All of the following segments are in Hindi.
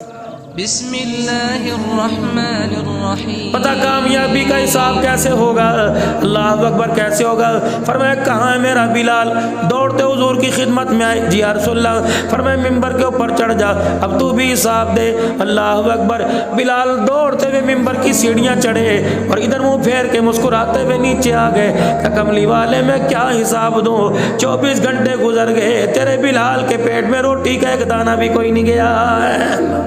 बिस्मिल्लाहिर्रहमानिर्रहीम। पता कामयाबी का हिसाब कैसे होगा, अल्लाह अकबर कैसे होगा। फरमाया कहाँ है मेरा बिलाल, दौड़ते हुजूर की खिदमत में आए। जी या रसूलल्लाह। फरमाया मिंबर के ऊपर चढ़ जा, अब तू भी हिसाब दे। अल्लाह अकबर। बिलाल दौड़ते हुए मिंबर की सीढ़ियाँ चढ़े और इधर मुँह फेर के मुस्कुराते हुए नीचे आ गए। कमली वाले मैं क्या हिसाब दूँ, 24 घंटे गुजर गए, तेरे बिलाल के पेट में रोटी का एक दाना भी कोई नहीं गया है।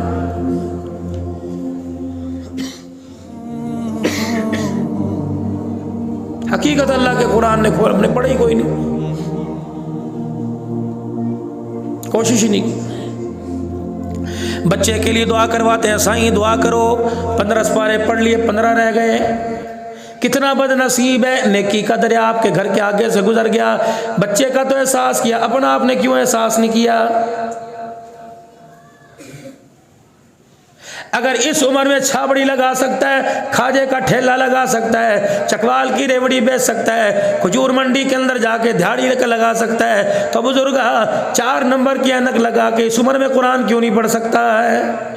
हकीकत अल्लाह के कुरान ने खोल, हमने पढ़ी कोई नहीं, कोशिश ही नहीं की। बच्चे के लिए दुआ करवाते हैं, साईं दुआ करो, 15 पारे पढ़ लिए, 15 रह गए। कितना बदनसीब है, नेकी का दरिया आपके घर के आगे से गुजर गया। बच्चे का तो एहसास किया, अपना आपने क्यों एहसास नहीं किया। अगर इस उम्र में छाबड़ी लगा सकता है, खाजे का ठेला लगा सकता है, चकवाल की रेवड़ी बेच सकता है, खजूर मंडी के अंदर जाके दिहाड़ी लगा सकता है, तो बुजुर्ग 4 नंबर की ऐनक लगा के इस उम्र में कुरान क्यों नहीं पढ़ सकता है।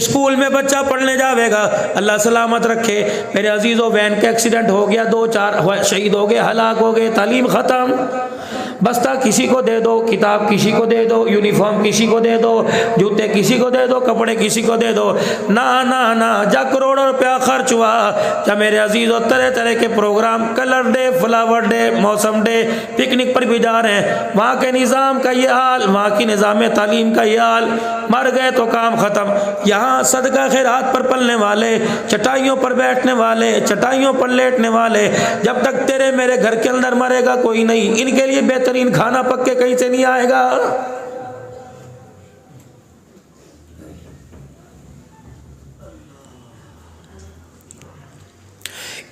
स्कूल में बच्चा पढ़ने जावेगा, अल्लाह सलामत रखे मेरे अजीजों, वैन का एक्सीडेंट हो गया, 2-4 शहीद हो गए, हलाक हो गए, तालीम खत्म। बस्ता किसी को दे दो, किताब किसी को दे दो, यूनिफॉर्म किसी को दे दो, जूते किसी को दे दो, कपड़े किसी को दे दो। ना ना ना, जा करोड़ों रुपया खर्च हुआ, क्या मेरे अजीजों तरह तरह के programme, colour day, flower day, मौसम डे, पिकनिक पर भी जा रहे हैं। वहाँ के निज़ाम का ये हाल, वहाँ की निज़ाम तालीम का ये हाल, मर गए तो काम ख़त्म। यहाँ सदका खैरात पर पलने वाले, चटाइयों पर बैठने वाले, चटाइयों पर लेटने वाले, जब तक तेरे मेरे घर के अंदर मरेगा कोई नहीं, इनके लिए बेहतरीन खाना पक के कहीं से नहीं आएगा।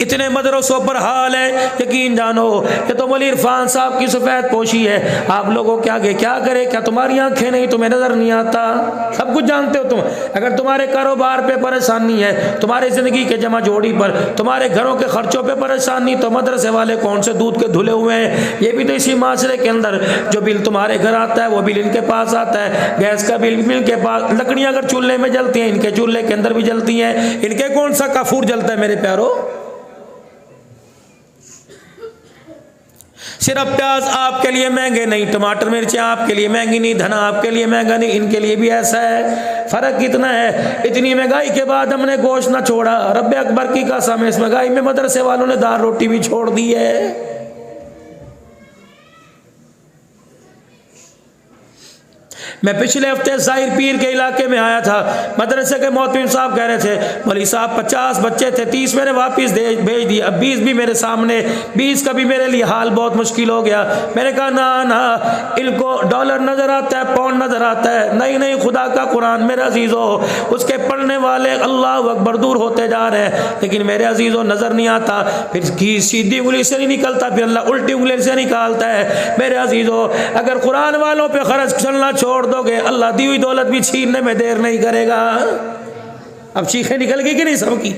इतने मदरसों पर हाल है, यकीन जानो ये तो मौलवी इरफान साहब की सफेद पोशी है। आप लोगों के आगे क्या करे, क्या तुम्हारी आंखें नहीं, तुम्हें नजर नहीं आता, सब कुछ जानते हो तुम। अगर तुम्हारे कारोबार पे परेशानी है, तुम्हारी जिंदगी के जमा जोड़ी पर, तुम्हारे घरों के खर्चों पे परेशानी, तो मदरसे वाले कौन से दूध के धुले हुए हैं। ये भी तो इसी माशरे के अंदर, जो बिल तुम्हारे घर आता है वो बिल इनके पास आता है, गैस का बिल इनके पास, लकड़ियां अगर चूल्हे में जलती हैं इनके चूल्हे के अंदर भी जलती हैं, इनके कौन सा काफूर जलता है मेरे प्यारो। सिर्फ प्याज आपके लिए महंगे नहीं, टमाटर मिर्ची आपके लिए महंगी नहीं, धना आपके लिए महंगा नहीं, इनके लिए भी ऐसा है। फर्क कितना है, इतनी महंगाई के बाद हमने गोश्त ना छोड़ा। रब्बे अकबर की कसम, इस महंगाई में मदरसे वालों ने दाल रोटी भी छोड़ दी है। मैं पिछले हफ्ते जाहिर पीर के इलाके में आया था, मदरसे के मोहतमिम साहब कह रहे थे, मौलवी साहब 50 बच्चे थे, 30 मैंने वापस भेज दिए, अब 20 भी मेरे सामने, 20 का भी मेरे लिए हाल बहुत मुश्किल हो गया। मैंने कहा ना ना, इनको डॉलर नजर आता है, पाउंड नजर आता है, नहीं नहीं, खुदा का कुरान मेरे अजीजों, उसके पढ़ने वाले अल्लाह अकबर दूर होते जा रहे हैं, लेकिन मेरे अजीजों नजर नहीं आता। फिर सीधी उंगली से नहीं निकलता, फिर अल्लाह उल्टी उंगली से निकालता है। मेरे अजीजों, अगर कुरान वालों पे खर्च चलना छोड़ दोगे, अल्लाह दी हुई दौलत भी छीनने में देर नहीं करेगा। अब चीखें निकल गई कि नहीं सबकी,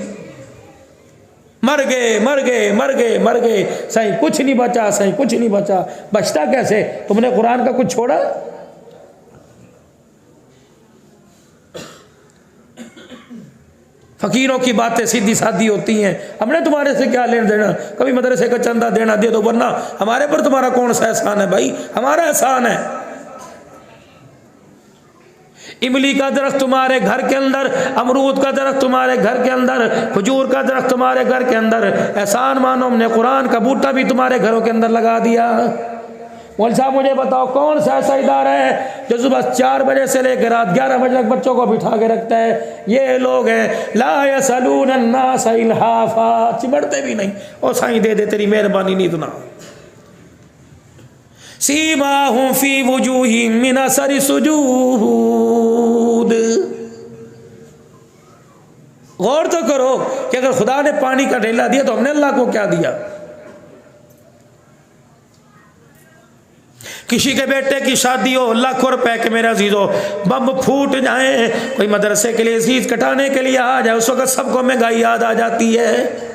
मर गए मर गए मर गए मर गए, सही कुछ नहीं बचा, सही कुछ नहीं बचा। बचता कैसे, तुमने कुरान का कुछ छोड़ा। फकीरों की बातें सीधी सादी होती हैं, हमने तुम्हारे से क्या लेना देना, कभी मदरसे का चंदा देना दे दो, वरना हमारे पर तुम्हारा कौन सा एहसान है भाई, हमारा एहसान है। इमली का दरख्त तुम्हारे घर के अंदर, अमरूद का दरख्त तुम्हारे घर के अंदर, खजूर का दरख्त तुम्हारे घर के अंदर, एहसान मानो हमने कुरान का बूटा भी तुम्हारे घरों के अंदर लगा दिया। मौलवी साहब मुझे बताओ, कौन सा ऐसा इदारा है जो सुबह 4 बजे से लेकर रात 11 बजे तक बच्चों को बिठा के रखता है। ये लोग हैं ला यसलून अन्नास इल्हाफा, चिमड़ते भी नहीं, ओ साईं दे दे, तेरी मेहरबानी नहीं इतना। सीमाहुम फी वुजूहिम मिन असरि सुजूद। गौर तो करो कि अगर खुदा ने पानी का ढेला दिया तो हमने अल्लाह को क्या दिया। किसी के बेटे की शादी हो, लाखों रुपए के मेरे अजीजों बम फूट जाए, कोई मदरसे के लिए चीज कटाने के लिए आ जाए, उस वक्त सबको महंगाई याद आ जाती है।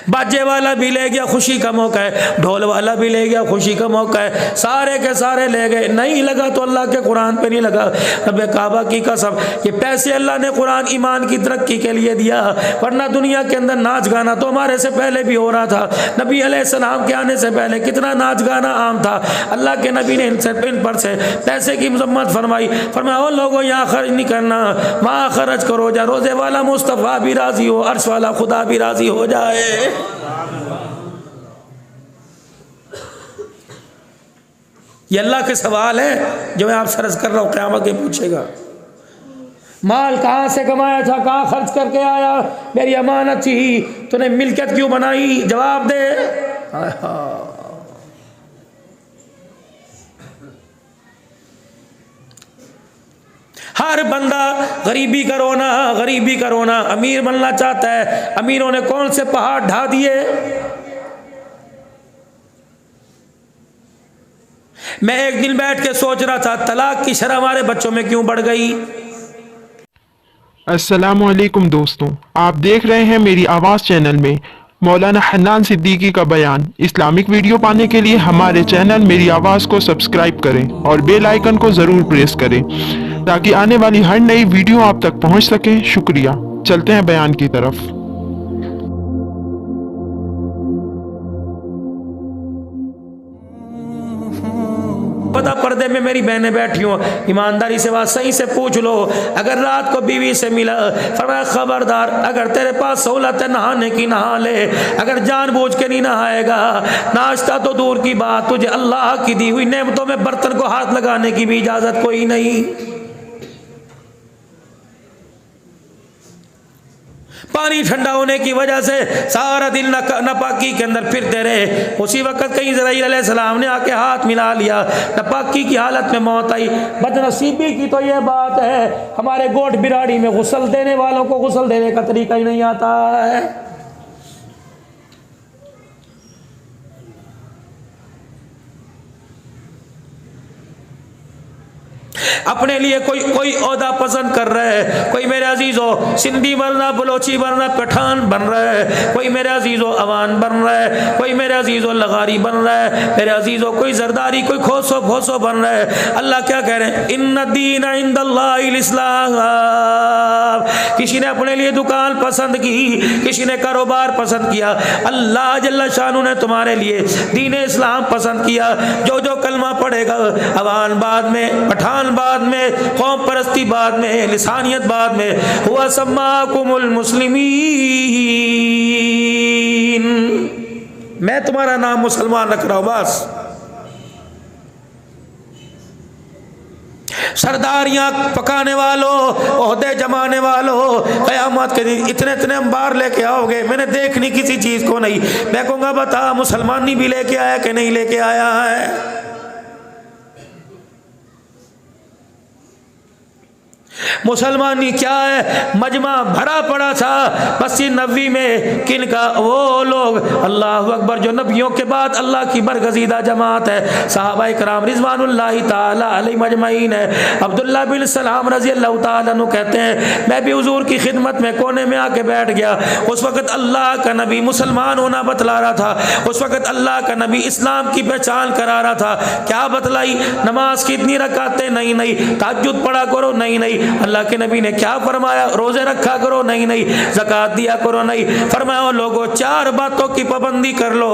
बाजे वाला भी ले गया, खुशी का मौका है, ढोल वाला भी ले गया, खुशी का मौका है, सारे के सारे ले गए। नहीं लगा तो अल्लाह के कुरान पे नहीं लगा। रब्बे काबा की कसम, ये पैसे अल्लाह ने कुरान ईमान की तरक्की के लिए दिया, वरना दुनिया के अंदर नाच गाना तो हमारे से पहले भी हो रहा था। नबी अलैहिस्सलाम के आने से पहले कितना नाच गाना आम था। अल्लाह के नबी ने इन पर से पैसे की मजम्मत फरमाई, फरमाया ओ लोगों यहाँ खर्च नहीं करना, वहाँ खर्च करो, जा रोजे वाला मुस्तफ़ा भी राजी हो, अर्श वाला खुदा भी राजी हो जाए। ये अल्लाह के सवाल है जो मैं आपसे अर्ज कर रहा हूँ, क़यामत के पूछेगा। माल कहाँ से कमाया था, कहाँ खर्च करके आया, मेरी अमानत थी, तूने मिल्कियत क्यों बनाई, जवाब दे। हर बंदा गरीबी का रोना, अमीर बनना चाहता है। अमीरों ने कौन से पहाड़ ढा दिए। मैं एक दिन बैठ के सोच रहा था, तलाक की शरह हमारे बच्चों में क्यों बढ़ गई। अस्सलामुअलैकुम दोस्तों, आप देख रहे हैं मेरी आवाज़ चैनल में मौलाना हन्नान सिद्दीकी का बयान। इस्लामिक वीडियो पाने के लिए हमारे चैनल मेरी आवाज़ को सब्सक्राइब करें और बेल आइकन को ज़रूर प्रेस करें ताकि आने वाली हर नई वीडियो आप तक पहुंच सके। शुक्रिया। चलते हैं बयान की तरफ। पता पर्दे में मेरी बहनें बैठी हो, ईमानदारी से बात सही से पूछ लो। अगर रात को बीवी से मिला, फरमाया खबरदार, अगर तेरे पास सहूलत है नहाने की नहा ले, अगर जानबूझ के नहीं नहाएगा, नाश्ता तो दूर की बात, तुझे अल्लाह की दी हुई नेमतों में बर्तन को हाथ लगाने की भी इजाजत कोई नहीं। पानी ठंडा होने की वजह से सारा दिन नापाकी के अंदर फिरते रहे। उसी वक्त कहीं इज़राइल अलैहिस्सलाम ने आके हाथ मिला लिया, नापाकी की हालत में मौत आई। बदनसीबी की तो यह बात है, हमारे गोट बिराड़ी में गुस्ल देने वालों को गुस्ल देने का तरीका ही नहीं आता है। अपने लिए कोई ओहदा पसंद कर रहा है, कोई मेरे अजीजों सिंधी बनना, बलोची बनना, पठान बन रहा है, कोई मेरे अजीजों अवान बन रहा है, कोई मेरे अजीजों लगारी बन रहा है, मेरे अजीजों कोई जरदारी, कोई खोसो भोसो बन रहा है। अल्लाह क्या कह रहे हैं, इन्ना दीन इंदल्लाहिल इस्लाम। किसी ने अपने लिए दुकान पसंद की, किसी ने कारोबार पसंद किया, अल्लाह जल्ला शानु ने तुम्हारे लिए दीन इस्लाम पसंद किया। जो जो कलमा पढ़ेगा, अवान बाद में, पठान बाद में, कौम परस्ती बाद में, लिसानियत बाद में, हुआ सम्माकुमुल मुस्लिमीन, मैं तुम्हारा नाम मुसलमान रख रहा हूं बस। सरदारियां पकाने वालों, ओहदे जमाने वालों, क़यामत के दिन इतने इतने अंबार लेके आओगे, मैंने देखनी किसी चीज को नहीं। मैं कहूँगा बता मुसलमानी भी लेके आया कि नहीं लेके आया है। मुसलमानी क्या है, मजमा भरा पड़ा था मस्जिद नबवी में, किनका, वो लोग अल्लाह अकबर जो नबियों के बाद अल्लाह की बरगजीदा जमात है, सहाबाए कराम रिज़वानुल्लाहि ताला अलैहिम अजमईन है। अब्दुल्लाह बिन सलाम रज़ी अल्लाह ताला अन्हु कहते हैं, मैं भी हुजूर की खिदमत में कोने में आके बैठ गया। उस वक़्त अल्लाह का नबी मुसलमान होना बतला रहा था, उस वक़्त अल्लाह का नबी इस्लाम की पहचान करा रहा था। क्या बतलाई, नमाज कितनी रकातें, नहीं नहीं, तहज्जुद पढ़ा करो, नहीं नहीं। अल्लाह के नबी ने क्या फरमाया, रोजे रखा करो, नहीं नहीं, ज़कात दिया करो, नहीं। फरमाया लोगों चार बातों की पाबंदी कर लो,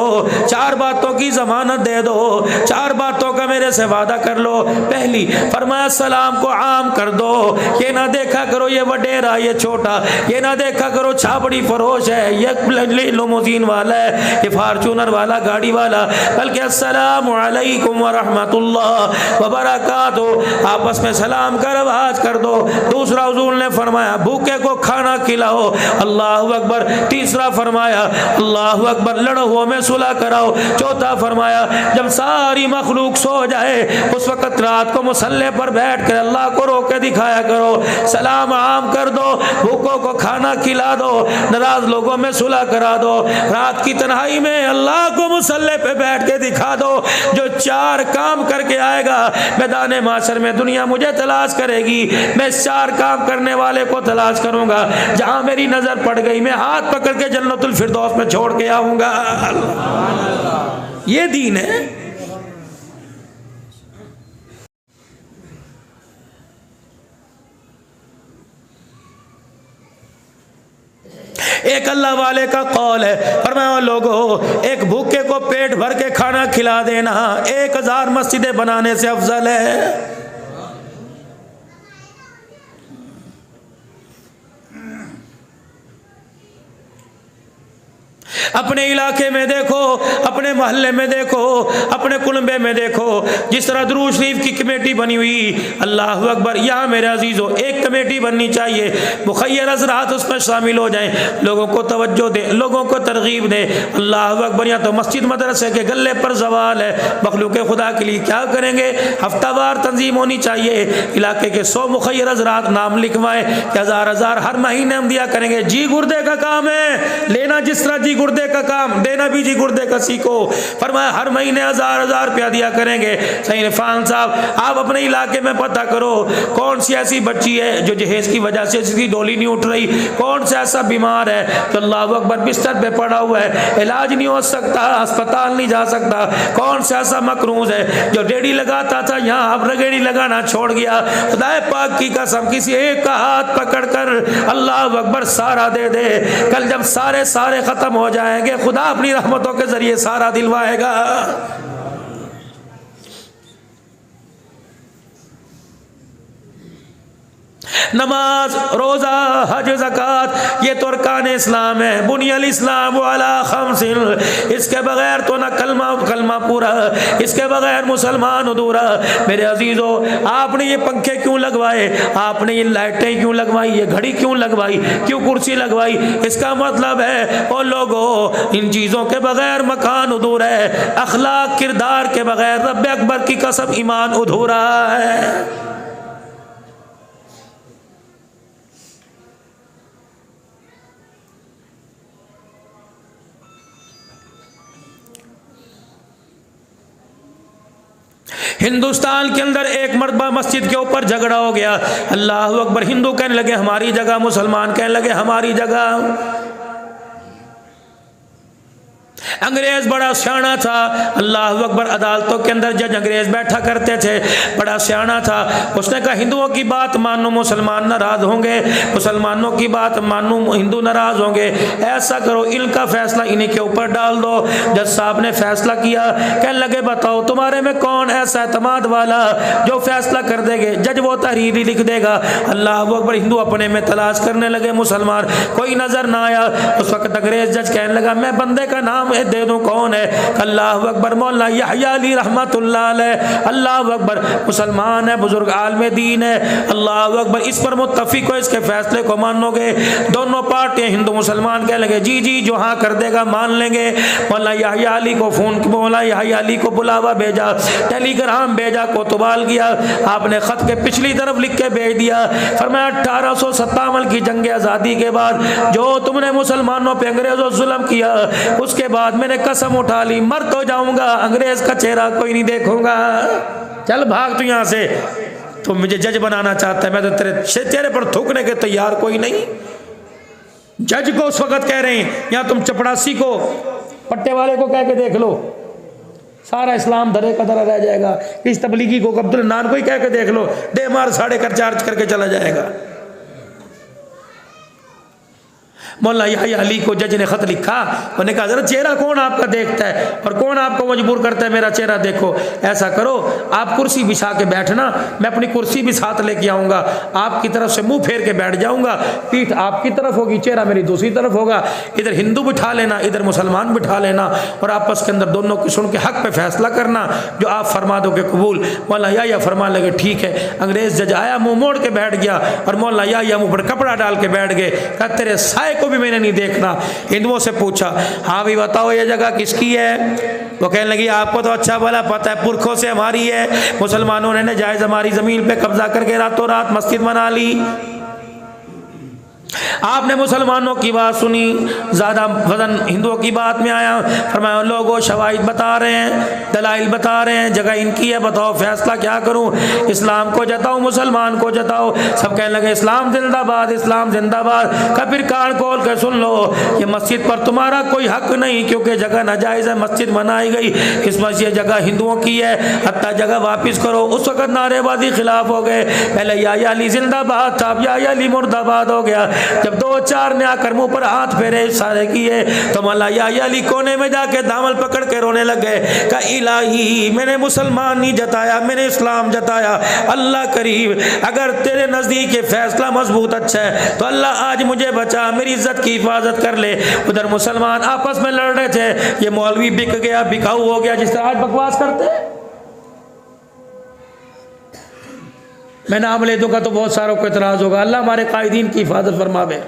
चार बातों की जमानत दे दो, चार बातों का मेरे से वादा कर लो। पहली फरमाया सलाम को आम कर दो, ये ना देखा करो ये वडेरा ये छोटा, ये ना देखा करो छाबड़ी फरोश है, ये लिमोजीन वाला है, ये फार्चूनर वाला गाड़ी वाला, बल्कि अस्सलामु अलैकुम व रहमतुल्लाह व बरकातुहू, आपस में सलाम कर आवाज कर दो। दूसरा हुजूर ने फरमाया भूखे को खाना खिलाओ, अल्लाह अकबर। तीसरा फरमाया अल्लाह अकबर, लड़ो में सुलह कराओ। चौथा फरमाया जब सारी मखलूक सो जाए उस वक़्त रात को मुसल्ले पर बैठ कर अल्लाह को रो के दिखाया करो, सलाम आम कर दो, भूखों को खाना खिला दो, नाराज लोगों में सुलह करा दो। रात की तन्हाई में अल्लाह को मुसल्ले पे बैठ के दिखा दो। जो चार काम करके आएगा मैदान माशर में दुनिया मुझे तलाश करेगी, मैं इस 4 काम करने वाले को तलाश करूंगा, जहां मेरी नजर पड़ गई मैं हाथ पकड़ के जन्नतुल फिरदौस में छोड़ के आऊंगा। ये दीन है। एक अल्लाह वाले का कौल है, फरमाया लोगों, एक भूखे को पेट भर के खाना खिला देना 1000 मस्जिदें बनाने से अफजल है। अपने इलाके में देखो, अपने मोहल्ले में देखो, अपने कुलबे में देखो, जिस तरह दुरूद शरीफ की कमेटी बनी हुई, अल्लाह अकबर। यहाँ मेरे अजीजों एक कमेटी बननी चाहिए, मुखय्यर हज़रात उसमें शामिल हो जाएं, लोगों को तवज्जो दें, लोगों को तरगीब दें। अल्लाह अकबर। या तो मस्जिद मदरसे के गले पर सवाल है, मखलूक खुदा के लिए क्या करेंगे? हफ्तावार तंजीम होनी चाहिए, इलाके के 100 मुखय्यर हज़रात नाम लिखवाएं कि 1000 हर महीने हम दिया करेंगे। जी गुर्दे का काम है, लेना जिस तरह जी गुर्दे का काम, देना भी जी गुर्दे का सीखो। फरमाया हर महीने 1000 रुपया दिया करेंगे। सही इरफान साहब, आप अपने इलाके में पता करो कौन सी ऐसी बच्ची है जो जहेज की वजह से जिसकी डोली नहीं उठ रही, कौन सा ऐसा बीमार है तो अल्लाह अकबर बिस्तर पे पड़ा हुआ है, इलाज नहीं हो सकता, अस्पताल नहीं जा सकता, कौन सा ऐसा मकरूज है जो रेडी लगाता था यहाँ अब रेडी लगाना छोड़ गया। खुदाए पाक की कसम किसी एक का हाथ पकड़ कर अल्लाह अकबर सारा दे दे। कल जब सारे खत्म हो जाएंगे, खुदा अपनी रहमतों के जरिए सारा दिलवाएगा। नमाज, रोजा, हज, ज़कात, ये तो अरकान इस्लाम है। बुनियल इस्लाम अला खमसिन, इसके बगैर तो ना कलमा पूरा, इसके बगैर मुसलमान अधूरा। मेरे अजीजों, आपने ये पंखे क्यों लगवाए, आपने ये लाइटें क्यों लगवाई, ये घड़ी क्यों लगवाई, क्यों कुर्सी लगवाई? इसका मतलब है ओ लोगों, इन चीज़ों के बगैर मकान अधूरा है, अखलाक किरदार के बगैर रब अकबर की कसम ईमान अधूरा है। हिंदुस्तान के अंदर एक मरतबा मस्जिद के ऊपर झगड़ा हो गया, अल्लाह अकबर। हिंदू कहने लगे हमारी जगह, मुसलमान कहने लगे हमारी जगह। अंग्रेज बड़ा सियाना था, अल्लाह अकबर। अदालतों के अंदर जज अंग्रेज बैठा करते थे, बड़ा सियाना था। उसने कहा हिंदुओं की बात मानो मुसलमान नाराज होंगे, मुसलमानों की बात मानो हिंदू नाराज होंगे। ऐसा करो इनका फैसला इन्हीं के ऊपर डाल दो। जज साहब ने फैसला किया, कहने लगे बताओ तुम्हारे में कौन ऐसा एतमाद वाला जो फैसला कर देंगे? जज वो तहरीर लिख देगा। अल्लाह अकबर। हिंदू अपने में तलाश करने लगे, मुसलमान कोई नजर ना आया। उस वक्त अंग्रेज जज कहने लगा मैं बंदे का नाम दे दूं, कौन है? अल्लाह अकबर। मौला यहया अली रहमतुल्लाह अलैह, अल्लाह अकबर। मुसलमान है, बुजुर्ग आलिम दीन है, अल्लाह अकबर। इस पर मुत्तफिक हो, इसके फैसले को मानोगे? दोनों पार्टियां हिंदू मुसलमान कह लगे जी जी जो हाँ कर देगा मान लेंगे। मौला यहया अली को फोन, मौला यहया अली को बुलावा भेजा, टेलीग्राम भेजा, कोतवाल किया। आपने खत के पिछली तरफ लिख के भेज दिया, फरमाया 1857 की जंग आज़ादी के बाद जो तुमने मुसलमानों पे अंग्रेजों जुल्म किया, उसके बाद मैंने कसम उठा ली मर तो जाऊंगा, अंग्रेज का चेहरा कोई नहीं देखूंगा। चल भाग तू यहाँ से। तो मुझे जज बनाना चाहता है, मैं तो तेरे चेहरे पर थूकने के तैयार कोई नहीं। जज को उस वक्त कह रहे हैं या तुम चपड़ासी को, पट्टे वाले को कह के देख लो, सारा इस्लाम धरे का धरा रह जाएगा। इस तबलीगी को, अब्दुल नान को ही कह के देख लो, दे मार साढ़े कर चार्ज करके चला जाएगा। मौला यहया अली को जज ने खत लिखा, उन्होंने कहा जरा चेहरा कौन आपका देखता है और कौन आपको मजबूर करता है मेरा चेहरा देखो। ऐसा करो आप कुर्सी बिछा के बैठना, मैं अपनी कुर्सी भी साथ लेके आऊंगा, आपकी तरफ से मुंह फेर के बैठ जाऊंगा, पीठ आपकी तरफ होगी, चेहरा मेरी दूसरी तरफ होगा। इधर हिंदू बिठा लेना, इधर मुसलमान बिठा लेना, और आपस के अंदर दोनों की सुन के हक पे फैसला करना, जो आप फरमा दोगे कबूल। मौला यहया फरमा लगे ठीक है। अंग्रेज जज आया, मुंह मोड़ के बैठ गया, और मौला यहया मुंह पर कपड़ा डाल के बैठ गए। कहा तेरे साए को भी मैंने नहीं देखना। हिंदुओं से पूछा हाँ भी बताओ ये जगह किसकी है? वो कहने लगी आपको तो अच्छा भला पता है, पुरखों से हमारी है, मुसलमानों ने जायज हमारी जमीन पे कब्जा करके रातों रात मस्जिद बना ली। आपने मुसलमानों की बात सुनी, ज़्यादा वजन हिंदुओं की बात में आया। फरमाया लोगों शवाहिद बता रहे हैं, दलाइल बता रहे हैं, जगह इनकी है, बताओ फैसला क्या करूं, इस्लाम को जताओ मुसलमान को जताओ। सब कहने लगे इस्लाम जिंदाबाद, इस्लाम जिंदाबाद। का फिर कान खोल कर सुन लो, ये मस्जिद पर तुम्हारा कोई हक नहीं, क्योंकि जगह नाजायज़ है, मस्जिद बनाई गई, इस मस्जिद जगह हिंदुओं की है, हत्ता जगह वापिस करो। उस वक्त नारेबाजी खिलाफ हो गए। पहले या अली जिंदाबाद था, अब या अली मुर्दाबाद हो गया। जब दो चार ने आकर मुंह पर हाथ फेरे इशारे किए तो मौला या अली कोने में जाके दामन पकड़ के रोने लगे। का इलाही मैंने मुसलमान नहीं जताया, मैंने इस्लाम जताया। अल्लाह करीब अगर तेरे नजदीक ये फैसला मजबूत अच्छा है तो अल्लाह आज मुझे बचा, मेरी इज्जत की हिफाजत कर ले। उधर मुसलमान आपस में लड़ रहे थे, ये मौलवी बिक गया, बिकाऊ हो गया, जिस तरह आज बकवास करते हैं। मैं नाम ले दूंगा तो बहुत सारों को इतराज होगा। अल्लाह हमारे कायदीन की हिफाजत फरमावे,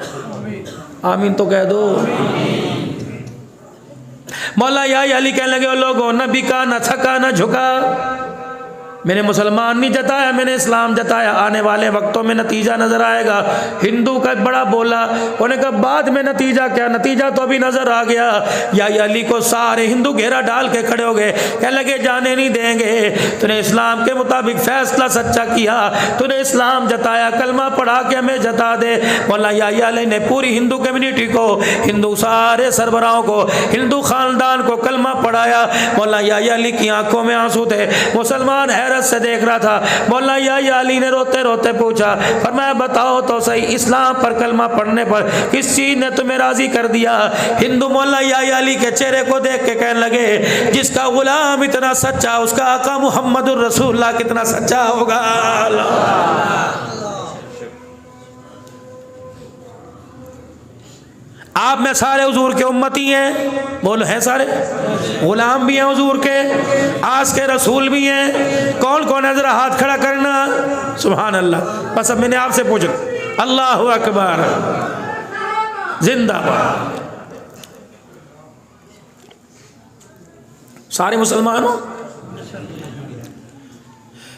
आमीन तो कह दो। मौला या अली कहने लगे लोगों न बिका न थका न झुका, मैंने मुसलमान नहीं जताया, मैंने इस्लाम जताया। आने वाले वक्तों में नतीजा नजर आएगा। हिंदू का बड़ा बोला, उन्होंने कहा बाद में नतीजा क्या, नतीजा तो अभी नजर आ गया। या अली को सारे हिंदू घेरा डाल के खड़े हो गए, कह लगे जाने नहीं देंगे, तूने इस्लाम के मुताबिक फैसला सच्चा किया, तूने इस्लाम जताया, कलमा पढ़ा के हमें जता दे। मौला या अली ने पूरी हिंदू कम्युनिटी को, हिंदू सारे सरबराहों को, हिंदू खानदान को कलमा पढ़ाया। मौला या अली की आंखों में आंसू थे, मुसलमान हैरत से देख रहा था। मौला या अली ने रोते रोते पूछा, फरमाया बताओ तो सही, इस्लाम पर कलमा पढ़ने पर किस चीज ने तुम्हें राजी कर दिया। हिंदू मौला या अली के चेहरे को देख के कहने लगे जिसका गुलाम इतना सच्चा, उसका आका मुहम्मदुर रसूलुल्लाह कितना सच्चा होगा। आप में सारे हुजूर के उम्मती हैं, बोलो हैं सारे, गुलाम भी हैं हुजूर के, आस के रसूल भी हैं। कौन कौन है जरा हाथ खड़ा करना, सुभान अल्लाह। बस अब मैंने आपसे पूछा, अल्लाहु अकबर, जिंदाबाद। सारे मुसलमान हो।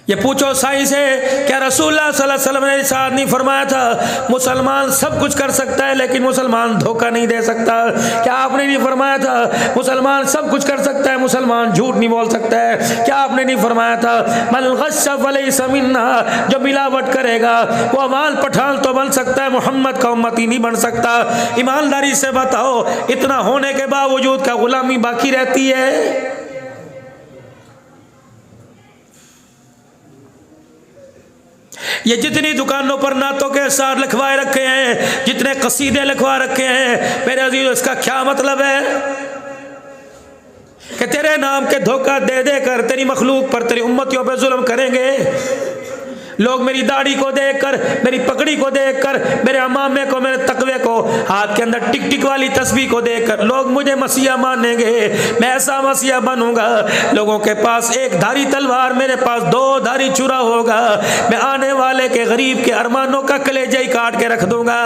ये पूछो साईं से, क्या रसूलुल्लाह सल्लल्लाहु अलैहि वसल्लम ने इरशाद नहीं फरमाया था मुसलमान सब कुछ कर सकता है लेकिन मुसलमान धोखा नहीं दे सकता? क्या आपने नहीं फरमाया था मुसलमान सब कुछ कर सकता है, मुसलमान झूठ नहीं बोल सकता है? क्या आपने नहीं फरमाया था मल गश्शा फलैसा मिन्ना, जो मिलावट करेगा वो अमाल पठान तो बन सकता है, मोहम्मद का उम्मती नहीं बन सकता? ईमानदारी से बताओ, इतना होने के बावजूद क्या गुलामी बाकी रहती है? ये जितनी दुकानों पर नातों के अशार लिखवाए रखे हैं, जितने कसीदे लिखवा रखे हैं, मेरे अजीज इसका क्या मतलब है कि तेरे नाम के धोखा दे दे कर तेरी मखलूक पर, तेरी उम्मतियों पर जुल्म करेंगे? लोग मेरी दाढ़ी को देखकर, मेरी पगड़ी को देखकर, मेरे अमामे को, मेरे तकवे को, हाथ के अंदर टिक टिक वाली तस्बीह को देखकर लोग मुझे मसीहा मानेंगे। मैं ऐसा मसीहा बनूंगा, लोगों के पास एक धारी तलवार, मेरे पास दो धारी छुरा होगा। मैं आने वाले के गरीब के अरमानों का कलेजा ही काट के रख दूंगा।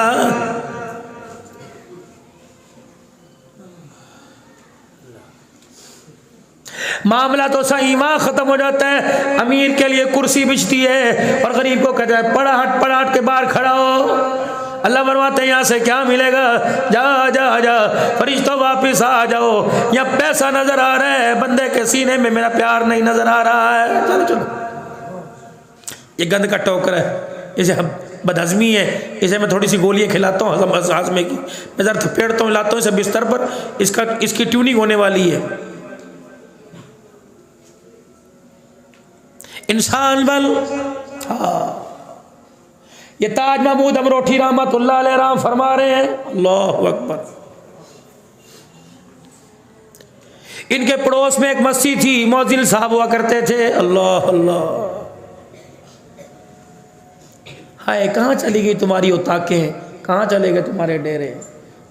मामला तो सही वहां खत्म हो जाता है, अमीर के लिए कुर्सी बिछती है और गरीब को कहता है पड़ा हट के बाहर खड़ा हो। अल्लाह फरमाते हैं यहाँ से क्या मिलेगा, जा जा जा फरिश्तों वापिस आ जाओ, या पैसा नजर आ रहा है, बंदे के सीने में मेरा प्यार नहीं नजर आ रहा है। चलो चलो, ये गंद का टोकर है, इसे हम बदहजमी है, इसे मैं थोड़ी सी गोलियां खिलाता हूँ हाजमे की, मैं जरा थपेड़ता हूँ, लाता हूँ इसे बिस्तर पर, इसकी ट्यूनिंग होने वाली है। इंसान बल, हाँ, ये ताज महमूद अमरोठी रहमतुल्लाह अलैह राम फरमा रहे हैं, अल्लाहु अकबर। इनके पड़ोस में एक मस्जिद थी, मौजिल साहब हुआ करते थे, अल्लाह अल्लाह। हाय कहाँ चली गई तुम्हारी औताकें, कहाँ चले गए तुम्हारे डेरे?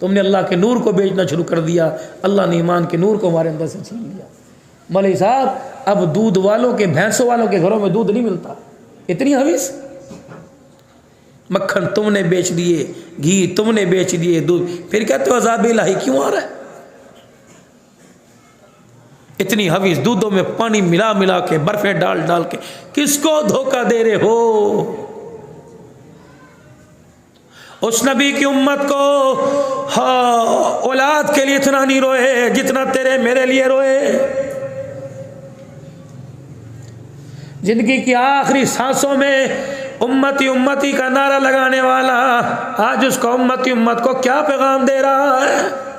तुमने अल्लाह के नूर को बेचना शुरू कर दिया, अल्लाह ने ईमान के नूर को हमारे अंदर से छीन लिया। मौलवी साहब अब दूध वालों के, भैंसों वालों के घरों में दूध नहीं मिलता, इतनी हवीस। मक्खन तुमने बेच दिए, घी तुमने बेच दिए, दूध, फिर कहते हो अज़ाब इलाही क्यों आ रहा है? इतनी हवीस, दूधों में पानी मिला मिला के, बर्फें डाल डाल के, किसको धोखा दे रहे हो? उस नबी की उम्मत को औलाद के लिए इतना नहीं रोए जितना तेरे मेरे लिए रोए। जिंदगी की आखिरी सांसों में उम्मती उम्मती का नारा लगाने वाला आज उसका उम्मती उम्मत को क्या पैगाम दे रहा है।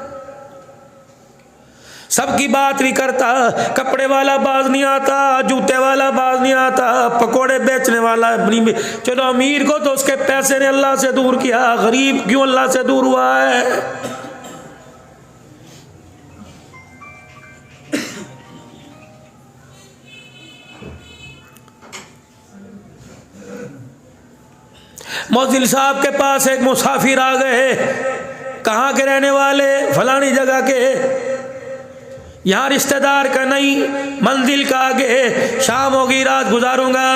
सबकी बात नहीं करता, कपड़े वाला बाज नहीं आता, जूते वाला बाज नहीं आता, पकोड़े बेचने वाला नहीं। चलो अमीर को तो उसके पैसे ने अल्लाह से दूर किया, गरीब क्यों अल्लाह से दूर हुआ है। मौजिल साहब के पास एक मुसाफिर आ गए। कहाँ के रहने वाले? फलानी जगह के। यहाँ रिश्तेदार का नहीं, मंजिल का आगे। शाम होगी, रात गुजारूंगा,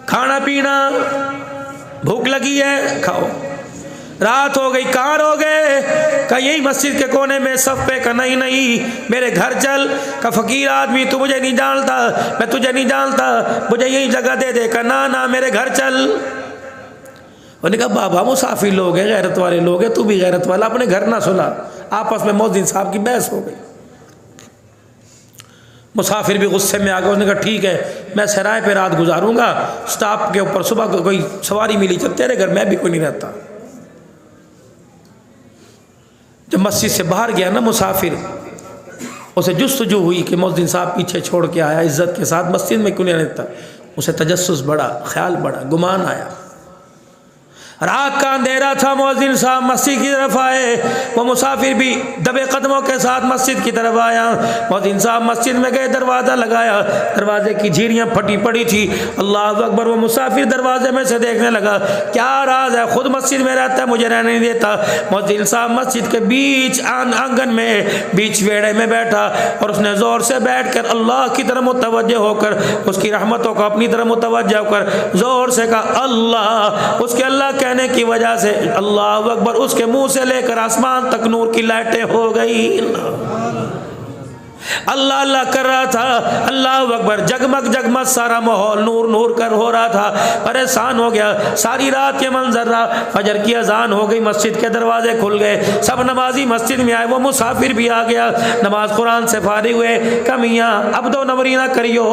खाना पीना, भूख लगी है, खाओ। रात हो गई, कहाँ हो गए? का यही मस्जिद के कोने में सफ पे। का नहीं नहीं, मेरे घर चल। का फकीर आदमी, तू मुझे नहीं जानता, मैं तुझे नहीं जानता, मुझे यही जगह दे दे। का ना ना, मेरे घर चल। उन्होंने कहा बाबा मुसाफिर लोग हैं, गैरत वाले लोग हैं, तू भी गैरत वाला, अपने घर ना सुला। आपस में मौजिन साहब की बहस हो गई। मुसाफिर भी गुस्से में आ गया। उसने कहा ठीक है, मैं सराय पे रात गुजारूंगा, स्टॉप के ऊपर सुबह को कोई सवारी मिली चल तेरे घर, मैं भी कोई नहीं रहता। जब मस्जिद से बाहर गया ना मुसाफिर, उसे जुस्तजू हुई कि मौजिन साहब पीछे छोड़ के आया इज्जत के साथ, मस्जिद में क्यों नहीं रहता। उसे तजस्सुस बढ़ा, ख्याल बढ़ा, गुमान आया। रात का अंधेरा था, मौजिन साहब मस्जिद की तरफ आए। वो मुसाफिर भी दबे कदमों के साथ मस्जिद की तरफ आया। मौजिन साहब मस्जिद में गए, दरवाज़ा लगाया, दरवाजे की झिरियाँ फटी पड़ी थी। अल्लाह अकबर। वो मुसाफिर दरवाजे में से देखने लगा, क्या राज है, खुद मस्जिद में रहता है, मुझे रहने नहीं देता। मौजिन साहब मस्जिद के बीच आंगन में, बीच वेड़े में बैठा और उसने ज़ोर से बैठ कर अल्लाह की तरफ मुतवज्जह होकर, उसकी रहमतों को अपनी तरफ मुतवज्जह होकर ज़ोर से कहा अल्लाह। उसके अल्लाह कहने की वजह से अल्लाह अकबर, उसके मुंह से लेकर आसमान तक नूर की लाइटें हो गई। अल्लाह अल्लाह कर रहा था, अल्लाह अकबर, जगमग जगमग सारा माहौल नूर नूर कर हो रहा था। परेशान हो गया, सारी रात के मंजर रहा। फजर की अजान हो गई, मस्जिद के दरवाजे खुल गए, सब नमाजी मस्जिद में आए। वो मुसाफिर भी आ गया, नमाज कुरान से फारिग हुए। कमियाँ अब दो नबरी ना करियो,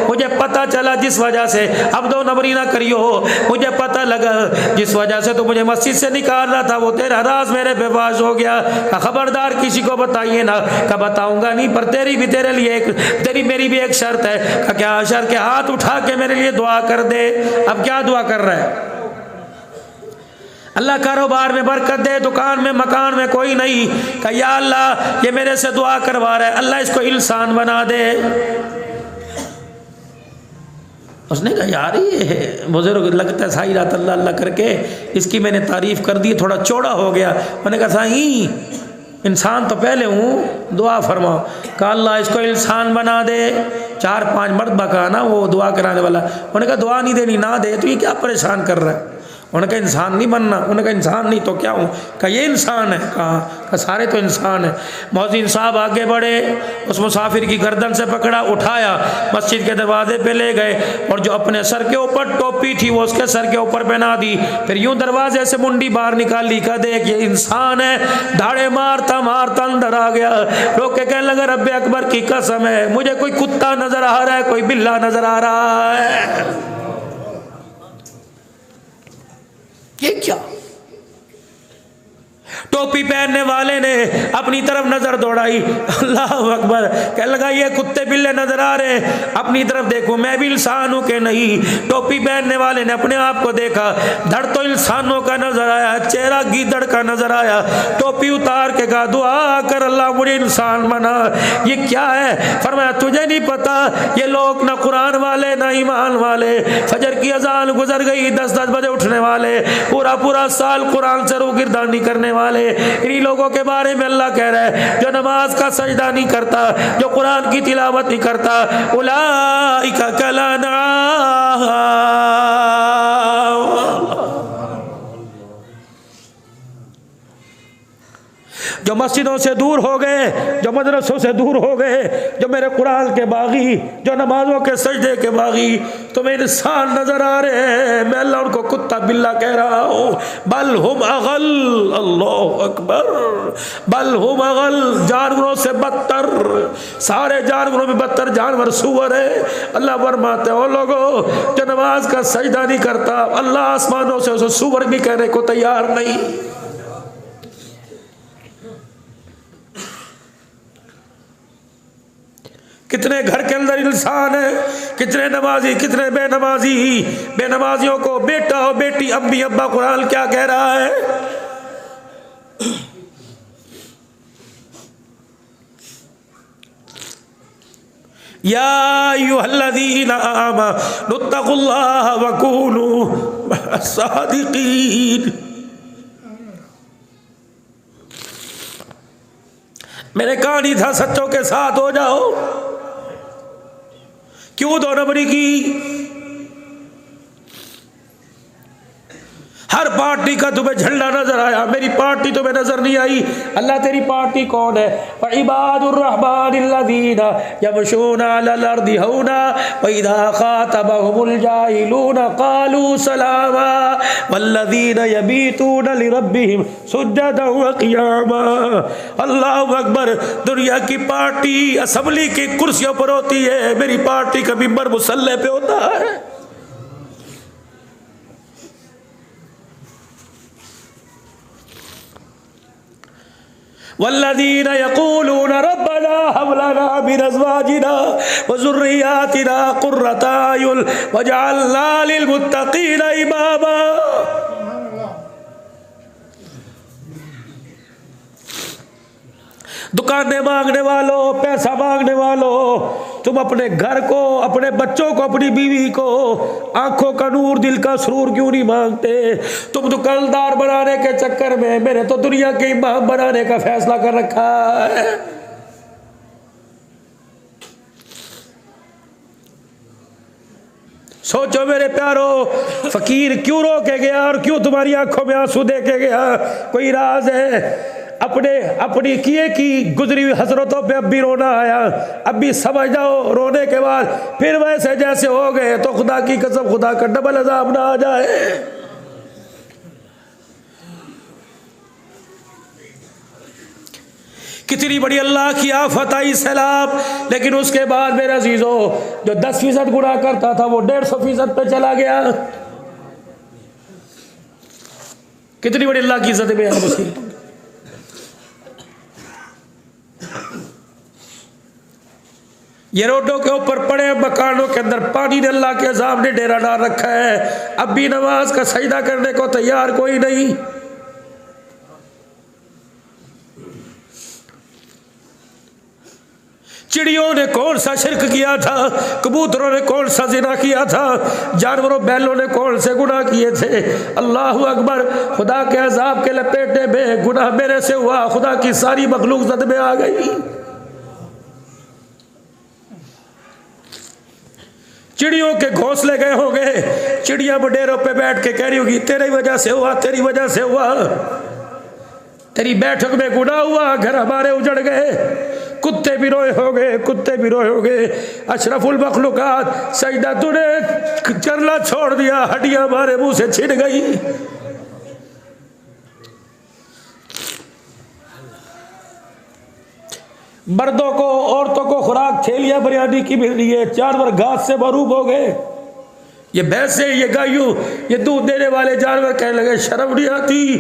मुझे पता चला जिस वजह से, अब दो नबरी ना करियो, मुझे पता लगा जिस वजह से तो मुझे मस्जिद से निकाल रहा था, वो तेरा राज मेरे बेबाज हो गया। खबरदार किसी को बताइए ना। का बताऊंगा नहीं, पर तेरे लिए तेरी मेरी भी एक शर्त है। क्या शर्त? के हाथ उठा के मेरे लिए दुआ कर दे। अब क्या दुआ कर रहा है? अल्लाह कारोबार में बरकत दे, दुकान में मकान में कोई नहीं। का या अल्लाह ये मेरे से दुआ करवा रहा है, अल्लाह इसको इंसान बना दे। उसने कहा यार ये बुजुर्ग लगता है सारी रात अल्लाह अल्लाह करके, इसकी मैंने तारीफ कर दी, थोड़ा चौड़ा हो गया। मैंने कहा साईं इंसान तो पहले हूँ, दुआ फरमाओ। कहा अल्लाह इसको इंसान बना दे। 4-5 मर्द कहा ना वो दुआ कराने वाला। उन्होंने कहा दुआ नहीं देनी, ना दे, तो ये क्या परेशान कर रहा है। उन्होंने कहा इंसान नहीं बनना। उन्होंने कहा इंसान नहीं तो क्या हूँ? कहा ये इंसान है। कहा सारे तो इंसान है। मौजिन साहब आगे बढ़े, उस मुसाफिर की गर्दन से पकड़ा, उठाया, मस्जिद के दरवाजे पे ले गए और जो अपने सर के ऊपर टोपी थी वो उसके सर के ऊपर पहना दी। फिर यूं दरवाजे से मुंडी बाहर निकाली। कहा देख ये इंसान है। धाड़े मारता मारता अंदर आ गया। लोग के कहने लगे रब्बे अकबर की कसम है, मुझे कोई कुत्ता नजर आ रहा है, कोई बिल्ला नजर आ रहा है। ये क्या? टोपी पहनने वाले ने अपनी तरफ नजर दौड़ाई। अल्लाह अकबर। कहने लगा ये कुत्ते बिल्ले नजर आ रहे हैं, अपनी तरफ देखो मैं भी इंसान हूं कि नहीं। टोपी पहनने वाले ने अपने आप को देखा, धड़ तो इंसानों का नजर आया, चेहरा गीदड़ का नजर आया। टोपी उतार के कहा दुआ कर अल्लाह मुझे इंसान बना। ये क्या है? फरमाया तुझे नहीं पता ये लोग ना कुरान वाले ना ईमान वाले। फजर की अजान गुजर गई, 10-10 बजे उठने वाले, पूरा पूरा साल कुरान से रूगिरदानी करने वाले। इन्हीं लोगों के बारे में अल्लाह कह रहा है जो नमाज का सजदा नहीं करता, जो कुरान की तिलावत नहीं करता, उलाइका कलाना, जो मस्जिदों से दूर हो गए, जो मदरसों से दूर हो गए, जो मेरे कुरान के बागी, जो नमाजों के सजदे के बागी तुम्हें इंसान नजर आ रहे हैं, मैं अल्लाह उनको कुत्ता बिल्ला कह रहा हूँ। बल हुम अगल, अल्लाह अकबर, बल हुम अगल, जानवरों से बदतर, सारे जानवरों में बदतर जानवर सूअर है। अल्लाह फरमाते हो लोगों जो नमाज का सजदा नहीं करता, अल्लाह आसमानों से उसे सूअर भी कहने को तैयार नहीं। कितने घर के अंदर इंसान है, कितने नमाजी, कितने बेनमाजी। बेनमाजियों को बेटा और बेटी, अम्मी अब्बा, कुरान क्या कह रहा है? या अय्युहल्लज़ीना आमनुत्तक़ुल्लाह वकूनू मअस-सादिक़ीन। मैंने कहा नहीं था सच्चों के साथ हो जाओ, क्यों दो नंबरी की? हर पार्टी का तुम्हें झंडा नजर आया, मेरी पार्टी तुम्हें नजर नहीं आई। अल्लाह तेरी पार्टी कौन है? इबादुर रहमानिल्लज़ीना यमशूना अलल अर्दि हौना व इज़ा खातबहुमुल जाहिलूना क़ालू सलामा वल्लज़ीना यबीतूना लिरब्बिहिम सुज्जदन व क़ियामा। अल्लाहु अकबर। दुनिया की पार्टी असेंबली की कुर्सियों पर होती है, मेरी पार्टी का मिंबर मुसल्ले पे होता है। वल्लज़ीना यक़ूलूना रब्बना हब लना मिन अज़वाजिना व ज़ुर्रिय्यातिना क़ुर्रता अयुन वजअलना लिलमुत्तक़ीना इमामा। दुकानें मांगने वालों, पैसा मांगने वालों, तुम अपने घर को, अपने बच्चों को, अपनी बीवी को आंखों का नूर, दिल का सुरूर क्यों नहीं मांगते? तुम दुकानदार बनाने के चक्कर में मैंने तो दुनिया के इमाम बनाने का फैसला कर रखा है। सोचो मेरे प्यारो, फकीर क्यों रो के गया और क्यों तुम्हारी आंखों में आंसू दे के गया? कोई राज है? अपनी किए की गुजरी हुई हसरतों पे अब भी रोना आया? अब भी समझ जाओ, रोने के बाद फिर वैसे जैसे हो गए तो खुदा की कसम खुदा का डबल अजाब ना आ जाए। कितनी बड़ी अल्लाह की आफत आई, सैलाब। लेकिन उसके बाद मेरे अजीजों, जो 10% गुनाह करता था वो 150% पे चला गया। कितनी बड़ी अल्लाह की इज्जत में है। ये रोडों के ऊपर पड़े मकानों के अंदर पानी ने अल्लाह के अज़ाब ने डेरा डाल रखा है। अब भी नमाज का सजदा करने को तैयार कोई नहीं। चिड़ियों ने कौन सा शिरक किया था? कबूतरों ने कौन सा जिना किया था? जानवरों, बैलों ने कौन से गुनाह किए थे? अल्लाह अकबर। खुदा के अज़ाब के लपेटे में गुनाह मेरे से हुआ, खुदा की सारी मखलूक ज़द में आ गई। चिड़ियों के घोंसले गए होंगे, चिड़िया बडेरों पे बैठ के कह रही होगी तेरी वजह से हुआ, तेरी वजह से हुआ, तेरी बैठक में गुनाह हुआ, घर हमारे उजड़ गए। कुत्ते भी रोए होंगे, कुत्ते भी रोए होंगे। अशरफुल मखलूकात, सजदा तूने करना छोड़ दिया, हड्डियां हमारे मुंह से छिन गई। मर्दों को, औरतों को खुराक थैलियां बिरयानी की मिल रही है, जानवर घास से मरूब हो गए। ये भैंसे, ये गायों, ये दूध देने वाले जानवर कहने लगे शर्म नहीं आती?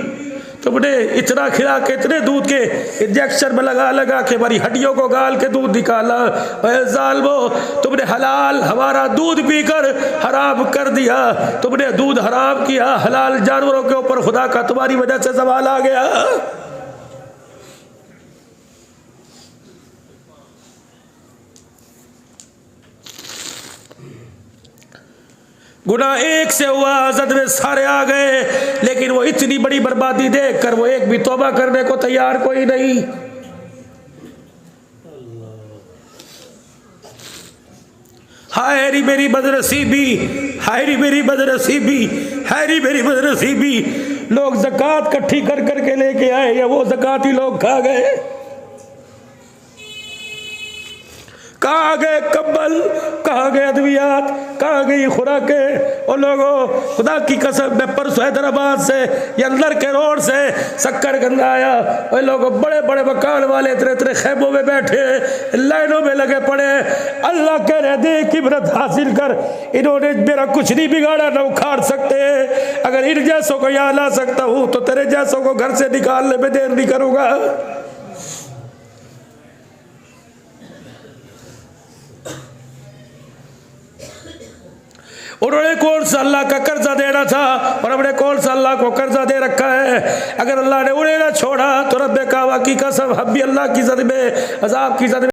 तुमने इतना खिला के, इतने दूध के इंजेक्शन में लगा लगा के हमारी हड्डियों को गाल के दूध निकाला। जालिमो, तुमने हलाल हमारा दूध पीकर हराम कर दिया। तुमने दूध हराम किया, हलाल जानवरों के ऊपर खुदा का तुम्हारी वजह से सवाल आ गया। गुनाह एक से हुआ, ज़द में सारे आ गए। लेकिन वो इतनी बड़ी बर्बादी देख कर वो एक भी तौबा करने को तैयार कोई नहीं। हाय मेरी बदनसीबी, हाय मेरी बदनसीबी, हाय मेरी बदनसीबी। लोग ज़कात इकट्ठी कर करके लेके आए, या वो ज़कात ही लोग खा गए। कहाँ गए कंबल, कहाँ गए अद्वियात, कहाँ गई खुराकें। और लोगों, खुदा की कसम, मैं परसों हैदराबाद से या अंदर के रोड से सक्करगंदा आया, और लोगों बड़े बड़े मकान वाले इतने इतने खैमों में बैठे, लाइनों में लगे पड़े। अल्लाह कह रहे देख इबरत हासिल कर, इन्होंने मेरा कुछ नहीं बिगाड़ा, न उखाड़ सकते। अगर इन जैसों को यहाँ ला सकता हूँ तो तेरे जैसों को घर से निकालने में देर नहीं करूँगा। उन्होंने कौन सा अल्लाह का कर्जा देना था, और हमने कौन सा अल्लाह को कर्जा दे रखा है। अगर अल्लाह ने उन्हें ना छोड़ा तो रब्बे काबा की कसम हम भी अल्लाह की ज़द में, अज़ाब की ज़द में